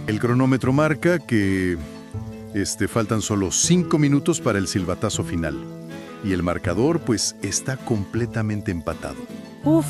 El cronómetro marca que faltan solo 5 minutos para el silbatazo final. Y el marcador, pues, está completamente empatado. Uf,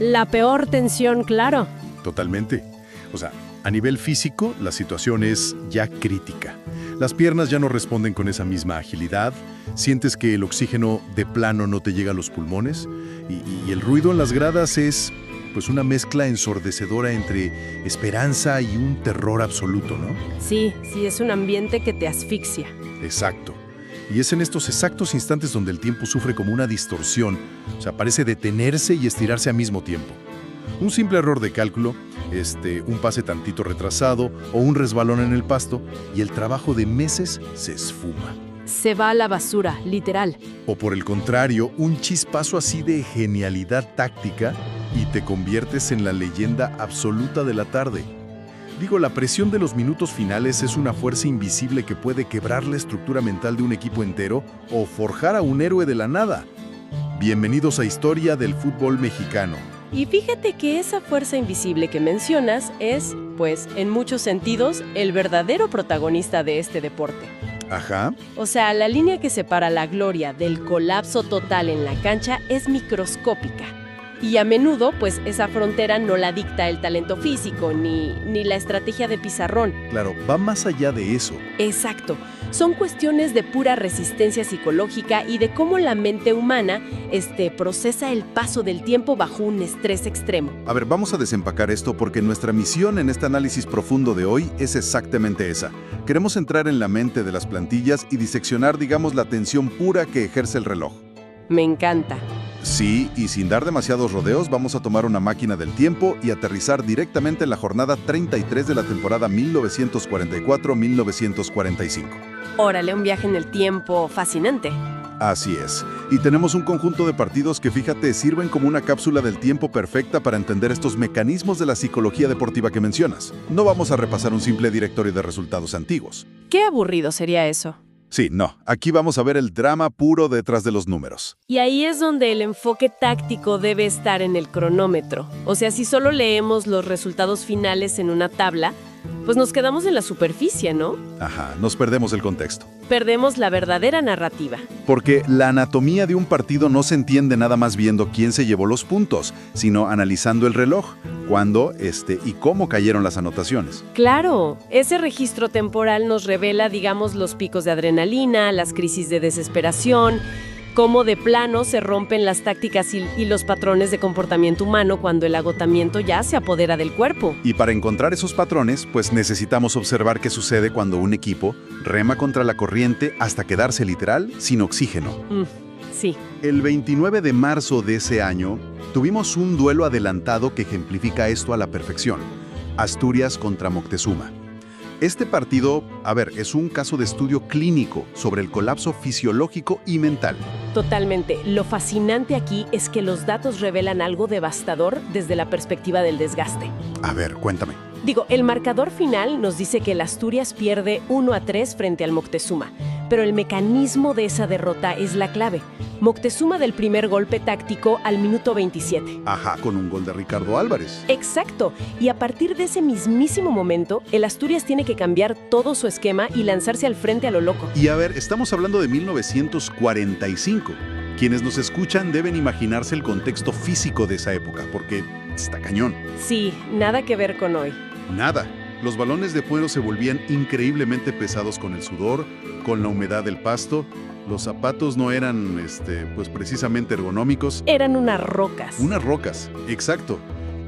la peor tensión, claro. Totalmente. O sea, a nivel físico, la situación es ya crítica. Las piernas ya no responden con esa misma agilidad, sientes que el oxígeno de plano no te llega a los pulmones y el ruido en las gradas es pues una mezcla ensordecedora entre esperanza y un terror absoluto, ¿no? Sí, es un ambiente que te asfixia. Exacto. Y es en estos exactos instantes donde el tiempo sufre como una distorsión, o sea, parece detenerse y estirarse al mismo tiempo. Un simple error de cálculo, un pase tantito retrasado o un resbalón en el pasto y el trabajo de meses se esfuma. Se va a la basura, literal. O por el contrario, un chispazo así de genialidad táctica y te conviertes en la leyenda absoluta de la tarde. Digo, la presión de los minutos finales es una fuerza invisible que puede quebrar la estructura mental de un equipo entero o forjar a un héroe de la nada. Bienvenidos a Historia del Fútbol Mexicano. Y fíjate que esa fuerza invisible que mencionas es, pues, en muchos sentidos, el verdadero protagonista de este deporte. Ajá. O sea, la línea que separa la gloria del colapso total en la cancha es microscópica. Y a menudo, pues, esa frontera no la dicta el talento físico ni la estrategia de pizarrón. Claro, va más allá de eso. Exacto. Son cuestiones de pura resistencia psicológica y de cómo la mente humana procesa el paso del tiempo bajo un estrés extremo. A ver, vamos a desempacar esto porque nuestra misión en este análisis profundo de hoy es exactamente esa. Queremos entrar en la mente de las plantillas y diseccionar, digamos, la tensión pura que ejerce el reloj. Me encanta. Sí, y sin dar demasiados rodeos, vamos a tomar una máquina del tiempo y aterrizar directamente en la jornada 33 de la temporada 1944-1945. Órale, un viaje en el tiempo fascinante. Así es. Y tenemos un conjunto de partidos que, fíjate, sirven como una cápsula del tiempo perfecta para entender estos mecanismos de la psicología deportiva que mencionas. No vamos a repasar un simple directorio de resultados antiguos. Qué aburrido sería eso. Sí, no. Aquí vamos a ver el drama puro detrás de los números. Y ahí es donde el enfoque táctico debe estar en el cronómetro. O sea, si solo leemos los resultados finales en una tabla, pues nos quedamos en la superficie, ¿no? Ajá, nos perdemos el contexto. Perdemos la verdadera narrativa. Porque la anatomía de un partido no se entiende nada más viendo quién se llevó los puntos, sino analizando el reloj, cuándo, y cómo cayeron las anotaciones. Claro, ese registro temporal nos revela, digamos, los picos de adrenalina, las crisis de desesperación, cómo de plano se rompen las tácticas y los patrones de comportamiento humano cuando el agotamiento ya se apodera del cuerpo. Y para encontrar esos patrones, pues necesitamos observar qué sucede cuando un equipo rema contra la corriente hasta quedarse literal sin oxígeno. Sí. El 29 de marzo de ese año, tuvimos un duelo adelantado que ejemplifica esto a la perfección. Asturias contra Moctezuma. Este partido, es un caso de estudio clínico sobre el colapso fisiológico y mental. Totalmente. Lo fascinante aquí es que los datos revelan algo devastador desde la perspectiva del desgaste. A ver, cuéntame. El marcador final nos dice que el Asturias pierde 1-3 frente al Moctezuma, pero el mecanismo de esa derrota es la clave. Moctezuma del primer golpe táctico al minuto 27. Ajá, con un gol de Ricardo Álvarez. Exacto, y a partir de ese mismísimo momento, el Asturias tiene que cambiar todo su esquema y lanzarse al frente a lo loco. Y estamos hablando de 1945. Quienes nos escuchan deben imaginarse el contexto físico de esa época, porque está cañón. Sí, nada que ver con hoy. Nada. Los balones de fuego se volvían increíblemente pesados con el sudor, con la humedad del pasto. Los zapatos no eran, pues precisamente ergonómicos. Eran unas rocas. Unas rocas, exacto.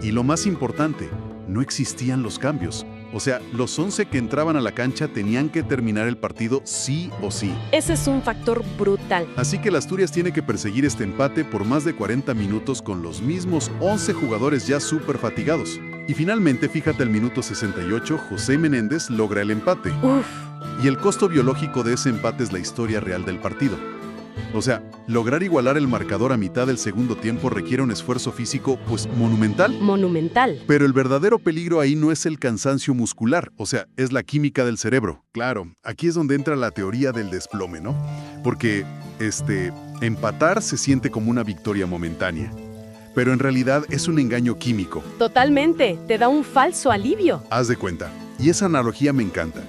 Y lo más importante, no existían los cambios. O sea, los 11 que entraban a la cancha tenían que terminar el partido sí o sí. Ese es un factor brutal. Así que el Asturias tiene que perseguir este empate por más de 40 minutos con los mismos 11 jugadores ya súper fatigados. Y finalmente, fíjate, al minuto 68, José Menéndez logra el empate. Uf. Y el costo biológico de ese empate es la historia real del partido. O sea, lograr igualar el marcador a mitad del segundo tiempo requiere un esfuerzo físico, pues, monumental. Monumental. Pero el verdadero peligro ahí no es el cansancio muscular, o sea, es la química del cerebro. Claro, aquí es donde entra la teoría del desplome, ¿no? Porque, empatar se siente como una victoria momentánea. Pero en realidad es un engaño químico. Totalmente, te da un falso alivio. Haz de cuenta. Y esa analogía me encanta,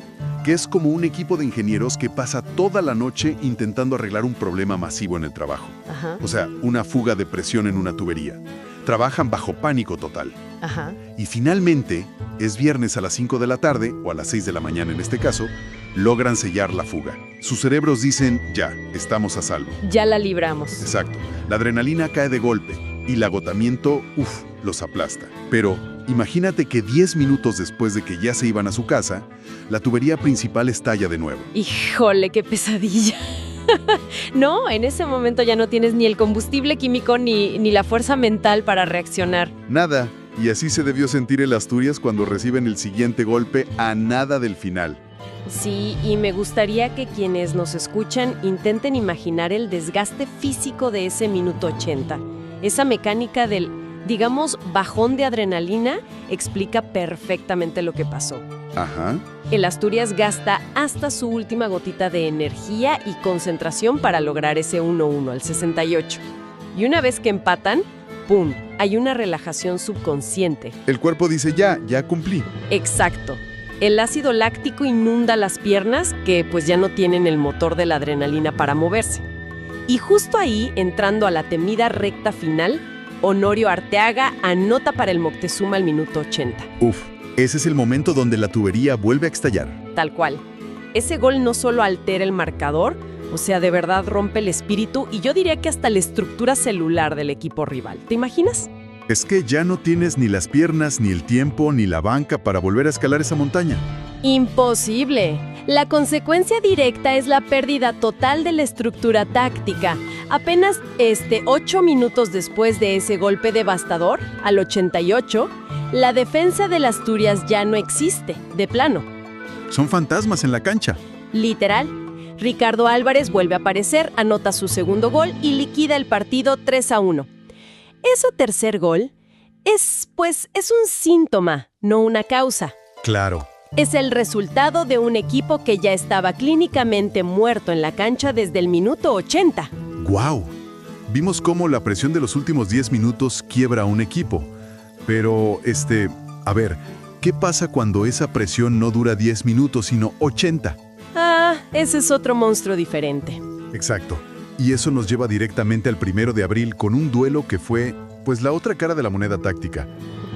que es como un equipo de ingenieros que pasa toda la noche intentando arreglar un problema masivo en el trabajo. Ajá, O sea, una fuga de presión en una tubería. Trabajan bajo pánico total. ajá. Y finalmente, es viernes a las 5 de la tarde, o a las 6 de la mañana en este caso, logran sellar la fuga. Sus cerebros dicen, ya, estamos a salvo. Ya la libramos. Exacto. La adrenalina cae de golpe y el agotamiento, los aplasta. Pero imagínate que 10 minutos después de que ya se iban a su casa, la tubería principal estalla de nuevo. Híjole, qué pesadilla. No, en ese momento ya no tienes ni el combustible químico ni la fuerza mental para reaccionar. Nada. Y así se debió sentir el Asturias cuando reciben el siguiente golpe a nada del final. Sí, y me gustaría que quienes nos escuchan intenten imaginar el desgaste físico de ese minuto 80. Esa mecánica del, digamos, bajón de adrenalina explica perfectamente lo que pasó. Ajá. El Asturias gasta hasta su última gotita de energía y concentración para lograr ese 1-1 al 68. Y una vez que empatan, ¡pum!, hay una relajación subconsciente. El cuerpo dice, ya cumplí. Exacto. El ácido láctico inunda las piernas que pues ya no tienen el motor de la adrenalina para moverse. Y justo ahí, entrando a la temida recta final, Honorio Arteaga anota para el Moctezuma al minuto 80. Ese es el momento donde la tubería vuelve a estallar. Tal cual. Ese gol no solo altera el marcador, o sea, de verdad rompe el espíritu y yo diría que hasta la estructura celular del equipo rival. ¿Te imaginas? Es que ya no tienes ni las piernas, ni el tiempo, ni la banca para volver a escalar esa montaña. Imposible. La consecuencia directa es la pérdida total de la estructura táctica. Apenas 8 minutos después de ese golpe devastador, al 88, la defensa del Asturias ya no existe, de plano. Son fantasmas en la cancha. Literal. Ricardo Álvarez vuelve a aparecer, anota su segundo gol y liquida el partido 3-1. Ese tercer gol es un síntoma, no una causa. Claro. Es el resultado de un equipo que ya estaba clínicamente muerto en la cancha desde el minuto 80. ¡Guau! Vimos cómo la presión de los últimos 10 minutos quiebra a un equipo. Pero, a ver, ¿qué pasa cuando esa presión no dura 10 minutos, sino 80? Ah, ese es otro monstruo diferente. Exacto. Y eso nos lleva directamente al 1 de abril con un duelo que fue, pues, la otra cara de la moneda táctica.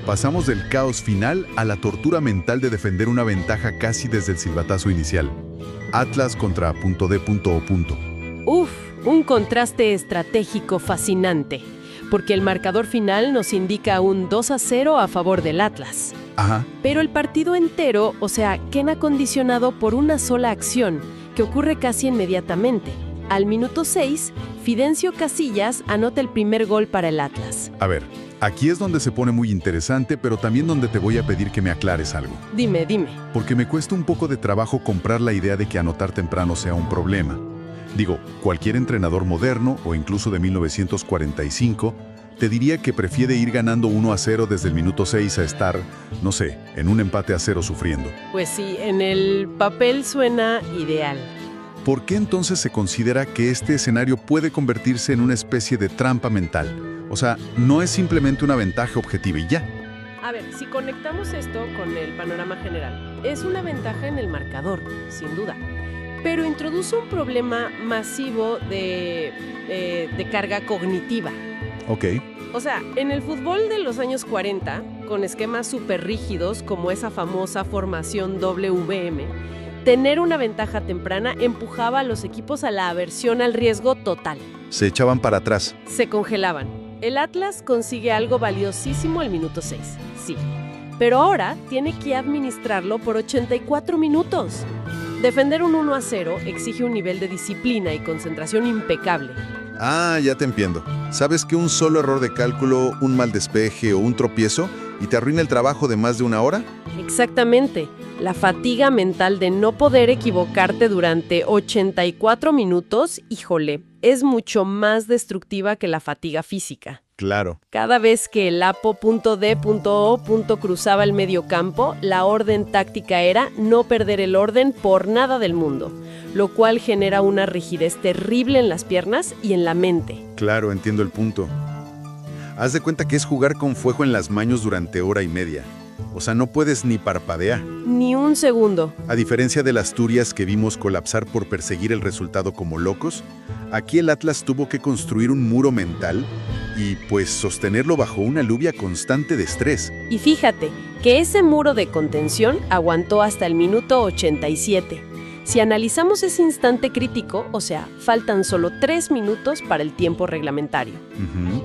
Pasamos del caos final a la tortura mental de defender una ventaja casi desde el silbatazo inicial. Atlas contra .D.O. Un contraste estratégico fascinante, porque el marcador final nos indica un 2-0 a favor del Atlas. Ajá. Pero el partido entero, queda condicionado por una sola acción, que ocurre casi inmediatamente. Al minuto 6, Fidencio Casillas anota el primer gol para el Atlas. A ver, aquí es donde se pone muy interesante, pero también donde te voy a pedir que me aclares algo. Dime. Porque me cuesta un poco de trabajo comprar la idea de que anotar temprano sea un problema. Digo, cualquier entrenador moderno, o incluso de 1945, te diría que prefiere ir ganando 1-0 desde el minuto 6 a estar, no sé, en un empate a 0 sufriendo. Pues sí, en el papel suena ideal. ¿Por qué entonces se considera que este escenario puede convertirse en una especie de trampa mental? O sea, no es simplemente una ventaja objetiva y ya. A ver, si conectamos esto con el panorama general, es una ventaja en el marcador, sin duda. Pero introduce un problema masivo de carga cognitiva. Ok. O sea, en el fútbol de los años 40, con esquemas súper rígidos como esa famosa formación WM, tener una ventaja temprana empujaba a los equipos a la aversión al riesgo total. Se echaban para atrás. Se congelaban. El Atlas consigue algo valiosísimo al minuto 6, sí. Pero ahora tiene que administrarlo por 84 minutos. Defender un 1-0 exige un nivel de disciplina y concentración impecable. Ah, ya te entiendo. ¿Sabes que un solo error de cálculo, un mal despeje o un tropiezo y te arruina el trabajo de más de una hora? Exactamente. La fatiga mental de no poder equivocarte durante 84 minutos, híjole, es mucho más destructiva que la fatiga física. Claro. Cada vez que el Apo.D.O. cruzaba el mediocampo, la orden táctica era no perder el orden por nada del mundo, lo cual genera una rigidez terrible en las piernas y en la mente. Claro, entiendo el punto. Haz de cuenta que es jugar con fuego en las manos durante hora y media. O sea, no puedes ni parpadear. Ni un segundo. A diferencia del Asturias que vimos colapsar por perseguir el resultado como locos, aquí el Atlas tuvo que construir un muro mental y pues sostenerlo bajo una lluvia constante de estrés. Y fíjate que ese muro de contención aguantó hasta el minuto 87. Si analizamos ese instante crítico, o sea, faltan solo 3 minutos para el tiempo reglamentario.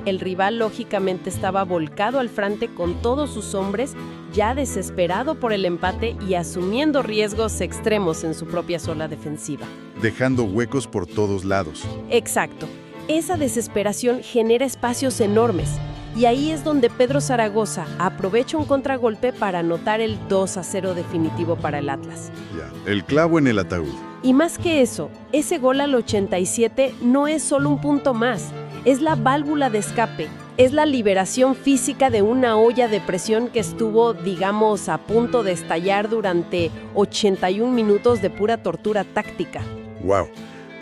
El rival lógicamente estaba volcado al frente con todos sus hombres, ya desesperado por el empate y asumiendo riesgos extremos en su propia zona defensiva. Dejando huecos por todos lados. Exacto. Esa desesperación genera espacios enormes. Y ahí es donde Pedro Zaragoza aprovecha un contragolpe para anotar el 2-0 definitivo para el Atlas. Ya, el clavo en el ataúd. Y más que eso, ese gol al 87 no es solo un punto más, es la válvula de escape, es la liberación física de una olla de presión que estuvo, digamos, a punto de estallar durante 81 minutos de pura tortura táctica. ¡Wow!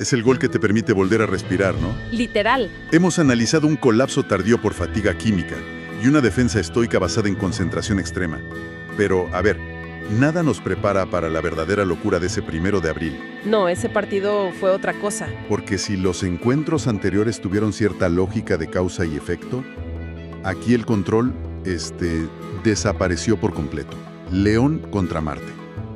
Es el gol que te permite volver a respirar, ¿no? Literal. Hemos analizado un colapso tardío por fatiga química y una defensa estoica basada en concentración extrema. Pero, a ver, nada nos prepara para la verdadera locura de ese 1 de abril. No, ese partido fue otra cosa. Porque si los encuentros anteriores tuvieron cierta lógica de causa y efecto, aquí el control, desapareció por completo. León contra Marte.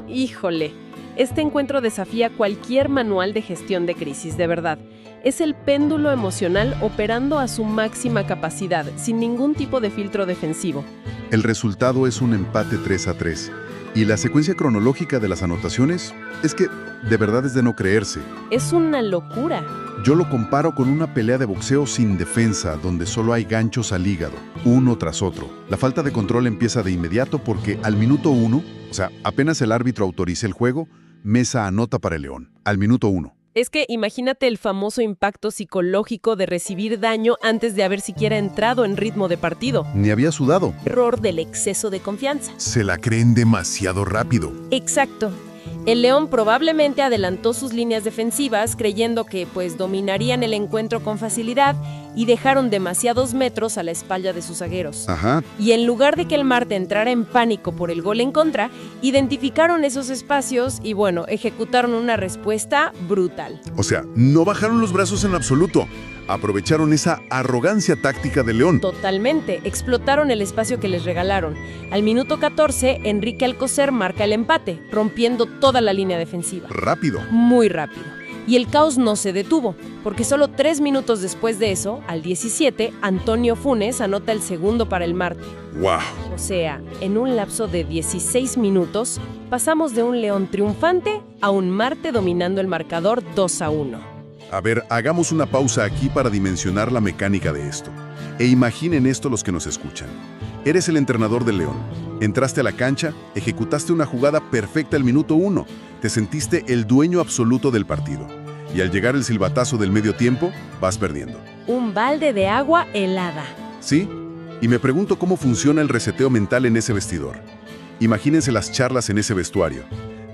Híjole. Este encuentro desafía cualquier manual de gestión de crisis, de verdad. Es el péndulo emocional operando a su máxima capacidad, sin ningún tipo de filtro defensivo. El resultado es un empate 3-3. Y la secuencia cronológica de las anotaciones es que de verdad es de no creerse. Es una locura. Yo lo comparo con una pelea de boxeo sin defensa, donde solo hay ganchos al hígado, uno tras otro. La falta de control empieza de inmediato porque al minuto 1, o sea, apenas el árbitro autorice el juego, Mesa anota para el León, al minuto 1. Es que imagínate el famoso impacto psicológico de recibir daño antes de haber siquiera entrado en ritmo de partido. Ni había sudado. Error del exceso de confianza. Se la creen demasiado rápido. Exacto. El León probablemente adelantó sus líneas defensivas creyendo que dominarían el encuentro con facilidad y dejaron demasiados metros a la espalda de sus zagueros. Ajá. Y en lugar de que el Marte entrara en pánico por el gol en contra, identificaron esos espacios y ejecutaron una respuesta brutal. O sea, no bajaron los brazos en absoluto. Aprovecharon esa arrogancia táctica de León. Totalmente, explotaron el espacio que les regalaron. Al minuto 14, Enrique Alcocer marca el empate, rompiendo toda la línea defensiva. Rápido. Muy rápido. Y el caos no se detuvo, porque solo 3 minutos después de eso, al 17, Antonio Funes anota el segundo para el Marte. ¡Wow! O sea, en un lapso de 16 minutos, pasamos de un León triunfante a un Marte dominando el marcador 2-1. A ver, hagamos una pausa aquí para dimensionar la mecánica de esto. E imaginen esto los que nos escuchan. Eres el entrenador del León. Entraste a la cancha, ejecutaste una jugada perfecta al minuto 1. Te sentiste el dueño absoluto del partido. Y al llegar el silbatazo del medio tiempo, vas perdiendo. Un balde de agua helada. ¿Sí? Y me pregunto cómo funciona el reseteo mental en ese vestidor. Imagínense las charlas en ese vestuario.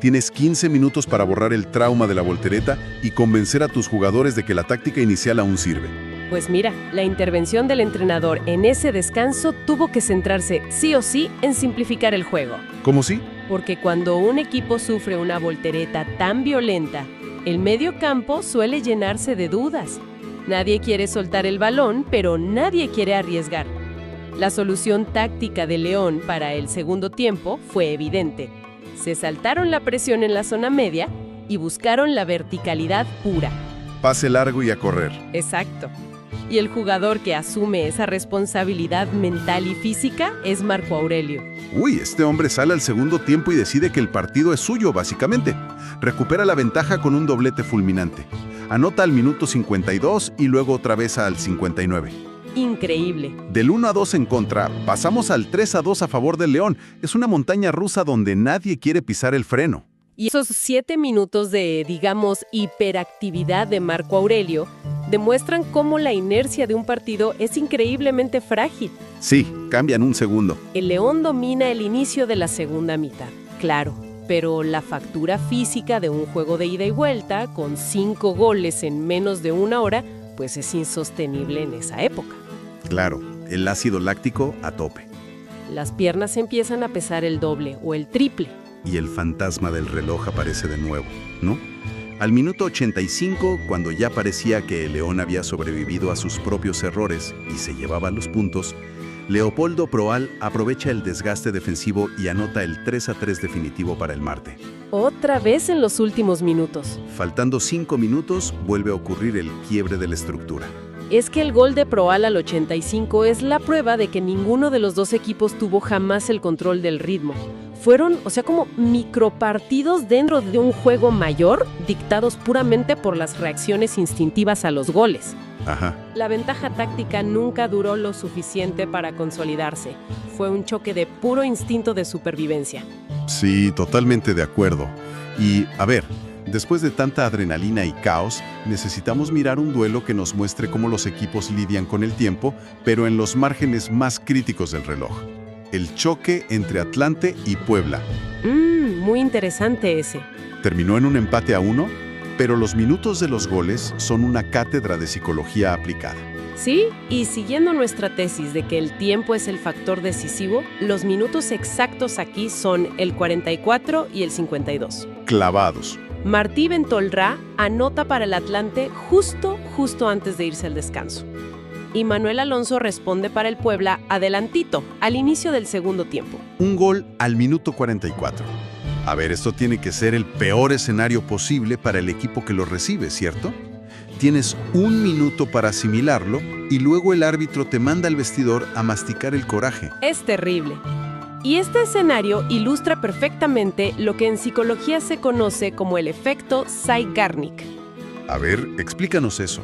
Tienes 15 minutos para borrar el trauma de la voltereta y convencer a tus jugadores de que la táctica inicial aún sirve. Pues mira, la intervención del entrenador en ese descanso tuvo que centrarse sí o sí en simplificar el juego. ¿Cómo sí? Porque cuando un equipo sufre una voltereta tan violenta, el medio campo suele llenarse de dudas. Nadie quiere soltar el balón, pero nadie quiere arriesgar. La solución táctica de León para el segundo tiempo fue evidente. Se saltaron la presión en la zona media y buscaron la verticalidad pura. Pase largo y a correr. Exacto. Y el jugador que asume esa responsabilidad mental y física es Marco Aurelio. Uy, este hombre sale al segundo tiempo y decide que el partido es suyo, básicamente. Recupera la ventaja con un doblete fulminante. Anota al minuto 52 y luego otra vez al 59. Increíble. Del 1-2 en contra, pasamos al 3-2 a favor del León. Es una montaña rusa donde nadie quiere pisar el freno. Y esos 7 minutos de, digamos, hiperactividad de Marco Aurelio demuestran cómo la inercia de un partido es increíblemente frágil. Sí, cambian un segundo. El León domina el inicio de la segunda mitad, claro, pero la factura física de un juego de ida y vuelta con 5 goles en menos de una hora, pues es insostenible en esa época. Claro, el ácido láctico a tope. las piernas empiezan a pesar el doble o el triple. Y el fantasma del reloj aparece de nuevo, ¿no? Al minuto 85, cuando ya parecía que el León había sobrevivido a sus propios errores y se llevaba los puntos, Leopoldo Proal aprovecha el desgaste defensivo y anota el 3-3 definitivo para el Marte. Otra vez en los últimos minutos. Faltando 5 minutos, vuelve a ocurrir el quiebre de la estructura. Es que el gol de Proal al 85 es la prueba de que ninguno de los dos equipos tuvo jamás el control del ritmo. Fueron, como micropartidos dentro de un juego mayor, dictados puramente por las reacciones instintivas a los goles. Ajá. La ventaja táctica nunca duró lo suficiente para consolidarse. Fue un choque de puro instinto de supervivencia. Sí, totalmente de acuerdo. Y, a ver, después de tanta adrenalina y caos, necesitamos mirar un duelo que nos muestre cómo los equipos lidian con el tiempo, pero en los márgenes más críticos del reloj. El choque entre Atlante y Puebla. Muy interesante ese. Terminó en un empate a 1, pero los minutos de los goles son una cátedra de psicología aplicada. Sí, y siguiendo nuestra tesis de que el tiempo es el factor decisivo, los minutos exactos aquí son el 44 y el 52. Clavados. Martí Ventolrá anota para el Atlante justo antes de irse al descanso. Y Manuel Alonso responde para el Puebla adelantito, al inicio del segundo tiempo. Un gol al minuto 44. A ver, esto tiene que ser el peor escenario posible para el equipo que lo recibe, ¿cierto? Tienes 1 minuto para asimilarlo y luego el árbitro te manda al vestidor a masticar el coraje. Es terrible. Y este escenario ilustra perfectamente lo que en psicología se conoce como el efecto Zeigarnik. A ver, explícanos eso.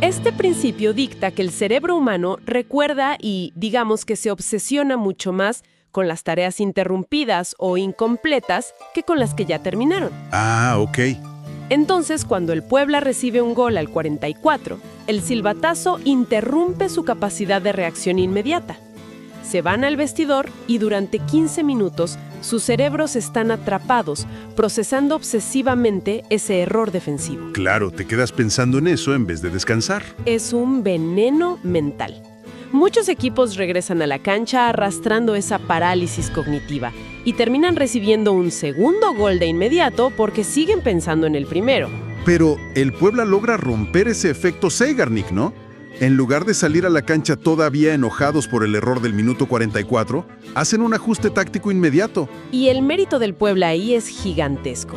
Este principio dicta que el cerebro humano recuerda y, digamos que se obsesiona mucho más con las tareas interrumpidas o incompletas que con las que ya terminaron. Ah, ok. Entonces, cuando el Puebla recibe un gol al 44, el silbatazo interrumpe su capacidad de reacción inmediata. Se van al vestidor y durante 15 minutos sus cerebros están atrapados, procesando obsesivamente ese error defensivo. Claro, te quedas pensando en eso en vez de descansar. Es un veneno mental. Muchos equipos regresan a la cancha arrastrando esa parálisis cognitiva y terminan recibiendo un segundo gol de inmediato porque siguen pensando en el primero. Pero el Puebla logra romper ese efecto Zeigarnik, ¿no? En lugar de salir a la cancha todavía enojados por el error del minuto 44, hacen un ajuste táctico inmediato. Y el mérito del Puebla ahí es gigantesco.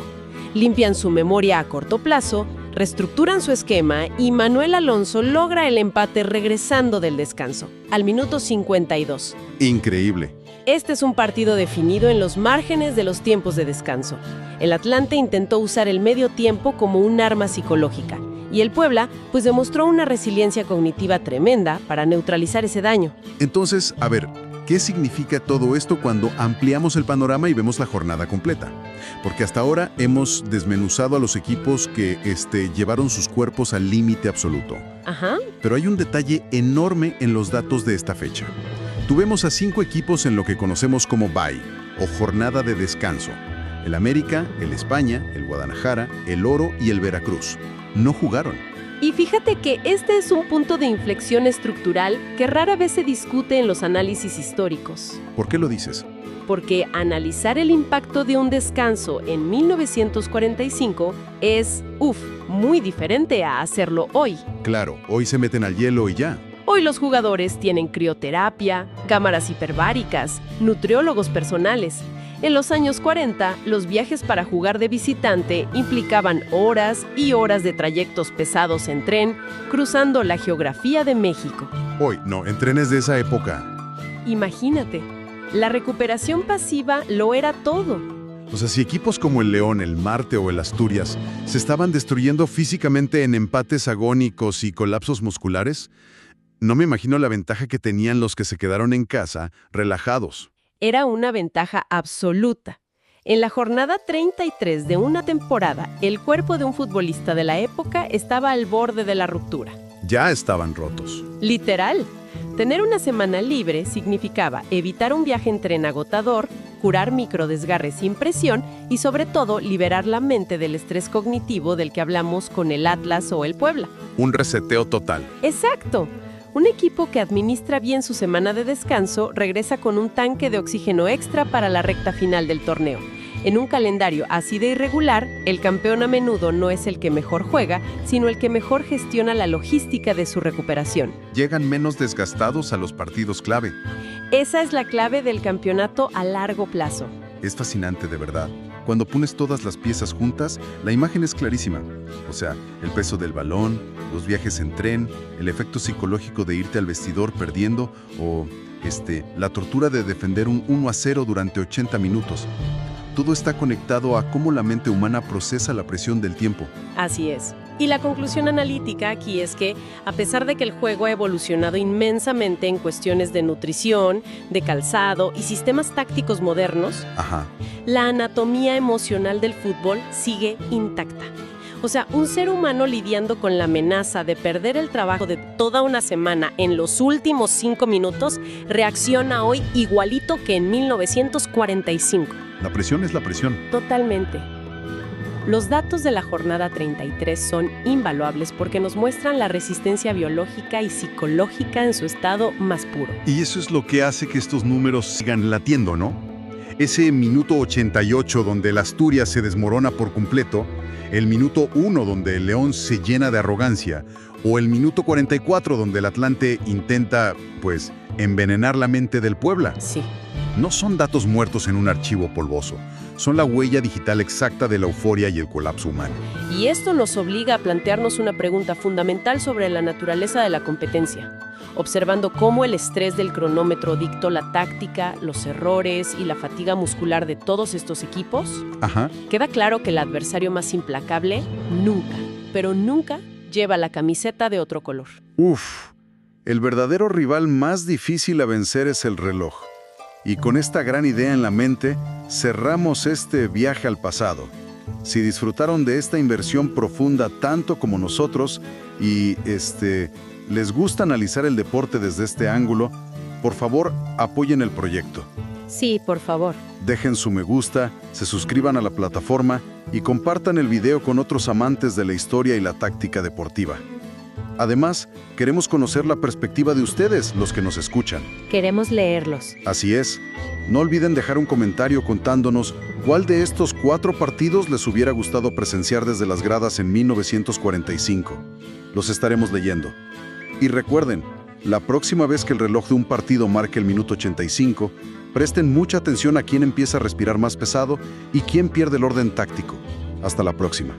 Limpian su memoria a corto plazo, reestructuran su esquema y Manuel Alonso logra el empate regresando del descanso, al minuto 52. Increíble. Este es un partido definido en los márgenes de los tiempos de descanso. El Atlante intentó usar el medio tiempo como un arma psicológica y el Puebla pues demostró una resiliencia cognitiva tremenda para neutralizar ese daño. Entonces, a ver, ¿qué significa todo esto cuando ampliamos el panorama y vemos la jornada completa? Porque hasta ahora hemos desmenuzado a los equipos que llevaron sus cuerpos al límite absoluto. Ajá. Pero hay un detalle enorme en los datos de esta fecha. Tuvimos a 5 equipos en lo que conocemos como bye, o jornada de descanso. El América, el España, el Guadalajara, el Oro y el Veracruz. No jugaron. Y fíjate que este es un punto de inflexión estructural que rara vez se discute en los análisis históricos. ¿Por qué lo dices? Porque analizar el impacto de un descanso en 1945 es, muy diferente a hacerlo hoy. Claro, hoy se meten al hielo y ya. Hoy los jugadores tienen crioterapia, cámaras hiperbáricas, nutriólogos personales. En los años 40, los viajes para jugar de visitante implicaban horas y horas de trayectos pesados en tren, cruzando la geografía de México. Hoy, no, en trenes de esa época. Imagínate, la recuperación pasiva lo era todo. O sea, si equipos como el León, el Marte o el Asturias se estaban destruyendo físicamente en empates agónicos y colapsos musculares, no me imagino la ventaja que tenían los que se quedaron en casa, relajados. Era una ventaja absoluta. En la jornada 33 de una temporada, el cuerpo de un futbolista de la época estaba al borde de la ruptura. Ya estaban rotos. Literal. Tener una semana libre significaba evitar un viaje en tren agotador, curar microdesgarres sin presión y, sobre todo, liberar la mente del estrés cognitivo del que hablamos con el Atlas o el Puebla. Un reseteo total. ¡Exacto! Un equipo que administra bien su semana de descanso regresa con un tanque de oxígeno extra para la recta final del torneo. En un calendario así de irregular, el campeón a menudo no es el que mejor juega, sino el que mejor gestiona la logística de su recuperación. Llegan menos desgastados a los partidos clave. Esa es la clave del campeonato a largo plazo. Es fascinante, de verdad. Cuando pones todas las piezas juntas, la imagen es clarísima. O sea, el peso del balón, los viajes en tren, el efecto psicológico de irte al vestidor perdiendo o la tortura de defender un 1-0 durante 80 minutos. Todo está conectado a cómo la mente humana procesa la presión del tiempo. Así es. Y la conclusión analítica aquí es que, a pesar de que el juego ha evolucionado inmensamente en cuestiones de nutrición, de calzado y sistemas tácticos modernos, la anatomía emocional del fútbol sigue intacta. O sea, un ser humano lidiando con la amenaza de perder el trabajo de toda una semana en los últimos 5 minutos reacciona hoy igualito que en 1945. La presión es la presión. Totalmente. Los datos de la jornada 33 son invaluables porque nos muestran la resistencia biológica y psicológica en su estado más puro. Y eso es lo que hace que estos números sigan latiendo, ¿no? Ese minuto 88 donde el Asturias se desmorona por completo, el minuto 1 donde el León se llena de arrogancia, o el minuto 44 donde el Atlante intenta, envenenar la mente del Puebla. Sí. No son datos muertos en un archivo polvoso, son la huella digital exacta de la euforia y el colapso humano. Y esto nos obliga a plantearnos una pregunta fundamental sobre la naturaleza de la competencia. Observando cómo el estrés del cronómetro dictó la táctica, los errores y la fatiga muscular de todos estos equipos, queda claro que el adversario más implacable nunca, pero nunca lleva la camiseta de otro color. El verdadero rival más difícil a vencer es el reloj. Y con esta gran idea en la mente, cerramos este viaje al pasado. Si disfrutaron de esta inversión profunda tanto como nosotros y les gusta analizar el deporte desde este ángulo, por favor, apoyen el proyecto. Sí, por favor. Dejen su me gusta, se suscriban a la plataforma y compartan el video con otros amantes de la historia y la táctica deportiva. Además, queremos conocer la perspectiva de ustedes, los que nos escuchan. Queremos leerlos. Así es. No olviden dejar un comentario contándonos cuál de estos 4 partidos les hubiera gustado presenciar desde las gradas en 1945. Los estaremos leyendo. Y recuerden, la próxima vez que el reloj de un partido marque el minuto 85, presten mucha atención a quién empieza a respirar más pesado y quién pierde el orden táctico. Hasta la próxima.